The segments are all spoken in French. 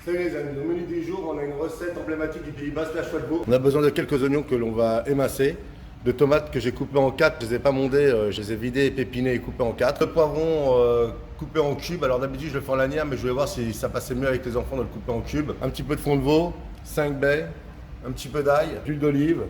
Salut les amis, au menu du jour, on a une recette emblématique du Pays Basque, la chouette veau. On a besoin de quelques oignons que l'on va émincer, de tomates que j'ai coupées en 4, je les ai pas mondées, je les ai vidées, épinnées et coupées en 4. De poivrons coupés en cubes, alors d'habitude je le fais en lanière, mais je voulais voir si ça passait mieux avec les enfants de le couper en cubes. Un petit peu de fond de veau, 5 baies, un petit peu d'ail, d'huile d'olive,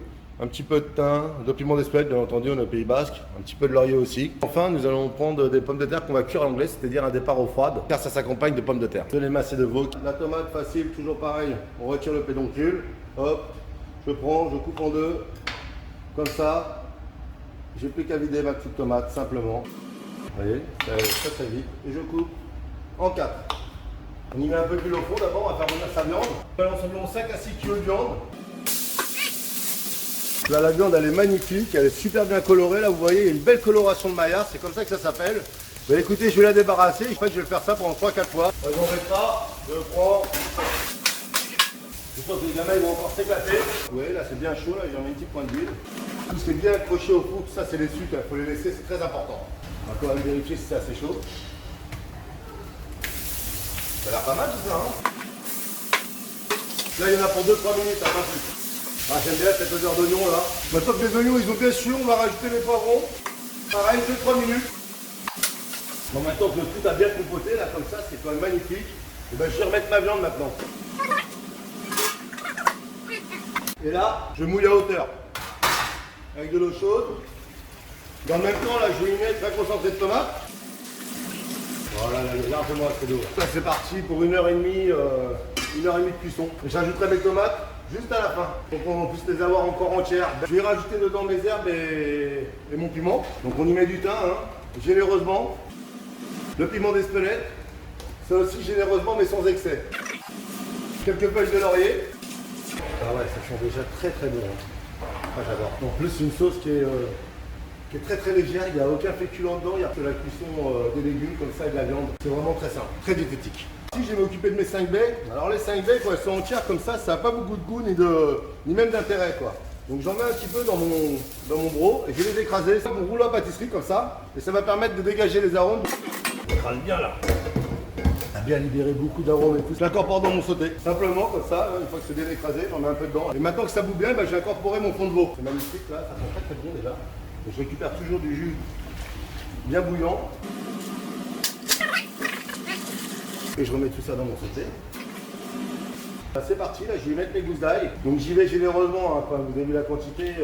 un petit peu de thym, de piment d'Espelette, bien entendu, on est au Pays Basque, un petit peu de laurier aussi. Enfin, nous allons prendre des pommes de terre qu'on va cuire à l'anglais, c'est-à-dire un départ eau froide, car ça s'accompagne de pommes de terre. De l'émincé de veau. La tomate facile, toujours pareil, on retire le pédoncule, hop, je prends, je coupe en deux, comme ça. J'ai plus qu'à vider ma petite tomate, simplement. Vous voyez, ça va très très vite. Et je coupe en 4. On y met un peu d'huile au fond d'abord, on va faire venir sa viande. On balance environ 5 à 6 kg de viande. Là, la viande, elle est magnifique, elle est super bien colorée. Là, vous voyez, il y a une belle coloration de maillard, c'est comme ça que ça s'appelle. Bah, écoutez, je vais la débarrasser. En fait, je vais faire ça pendant 3-4 fois. J'en mets pas, je prends. Je sens que les gamins ils vont encore s'éclater. Vous voyez, là, c'est bien chaud, là, j'en mets une petite pointe d'huile. Tout ce qui est bien accroché au four, tout ça, c'est les sucres, il faut les laisser, c'est très important. On va quand même vérifier si c'est assez chaud. Ça a l'air pas mal tout ça, hein. Là, il y en a pour 2-3 minutes, pas plus. Ah, j'aime bien cette odeur d'oignon là. Maintenant que les oignons ils ont bien su, on va rajouter les poivrons. Pareil, 2-3 minutes. Bon, maintenant que tout a bien compoté là comme ça, c'est quand même magnifique. Et ben je vais remettre ma viande maintenant. Et là, je mouille à hauteur. Avec de l'eau chaude. Dans le même temps là, je vais y mettre un concentré de tomate. Voilà, là, largement assez d'eau. Là c'est parti pour 1h30 de cuisson. J'ajouterai mes tomates juste à la fin, pour qu'on puisse les avoir encore entières. Je vais rajouter dedans mes herbes et mon piment. Donc on y met du thym, hein, généreusement. Le piment d'Espelette, ça aussi généreusement mais sans excès. Quelques feuilles de laurier. Ah ouais, ça sent déjà très très bon. Ah, j'adore. En plus c'est une sauce qui est très très légère, il n'y a aucun féculent dedans, il n'y a que la cuisson des légumes comme ça et de la viande. C'est vraiment très simple, très diététique. Si je vais m'occuper de mes 5 baies, alors les 5 baies, quand elles sont entières comme ça n'a pas beaucoup de goût ni même d'intérêt quoi. Donc j'en mets un petit peu dans mon broc et je vais les écraser. Mon rouleau à pâtisserie comme ça et ça va permettre de dégager les arômes. On écrase bien là. Ça a bien libéré beaucoup d'arômes et tout. Je l'incorpore dans mon sauté. Simplement comme ça, une fois que c'est bien écrasé, j'en mets un peu dedans. Et maintenant que ça bout bien, je vais incorporer mon fond de veau. C'est magnifique là, ça sent très très bon déjà. Donc je récupère toujours du jus bien bouillant. Et je remets tout ça dans mon sauté. C'est parti, là je vais mettre mes gousses d'ail. Donc j'y vais généreusement, hein, vous avez vu la quantité.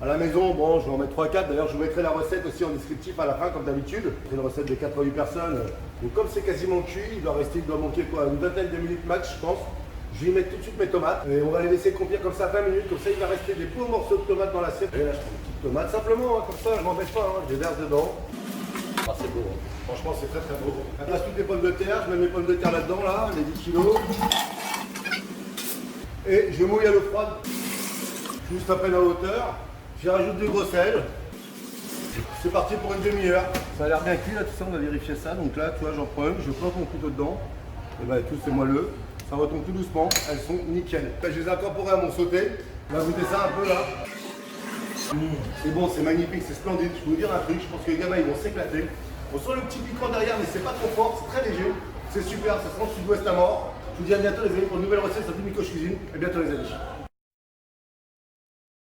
À la maison, bon, je vais en mettre 3-4. D'ailleurs, je vous mettrai la recette aussi en descriptif à la fin, comme d'habitude. C'est une recette de 4 à 8 personnes. Donc comme c'est quasiment cuit, il doit manquer quoi, une vingtaine de minutes max, je pense. Je vais y mettre tout de suite mes tomates. Et on va les laisser cuire comme ça 20 minutes. Comme ça, il va rester des beaux morceaux de tomates dans l'assiette. Et là, je prends une petite tomate simplement, hein, comme ça, je m'embête pas. Hein, je les verse dedans. Ah, c'est beau. Hein. Franchement, c'est très très beau. Je place toutes les pommes de terre. Je mets mes pommes de terre là-dedans, là, les 10 kilos. Et je mouille à l'eau froide. Juste à peine à hauteur. J'y rajoute du gros sel. C'est parti pour une demi-heure. Ça a l'air bien cuit là, tout ça, on va vérifier ça. Donc là, tu vois, j'en prends une, je plante mon couteau dedans. Et ben tout c'est moelleux. Ça retombe tout doucement, elles sont nickel. Là, je les ai incorporées à mon sauté. On va goûter ça un peu là. C'est bon, c'est magnifique, c'est splendide. Je peux vous dire un truc, je pense que les gamins ils vont s'éclater. On sent le petit piquant derrière, mais c'est pas trop fort, c'est très léger. C'est super, ça sent le sud-ouest à mort. Je vous dis à bientôt les amis pour une nouvelle recette sur Miko Cuisine. À bientôt les amis.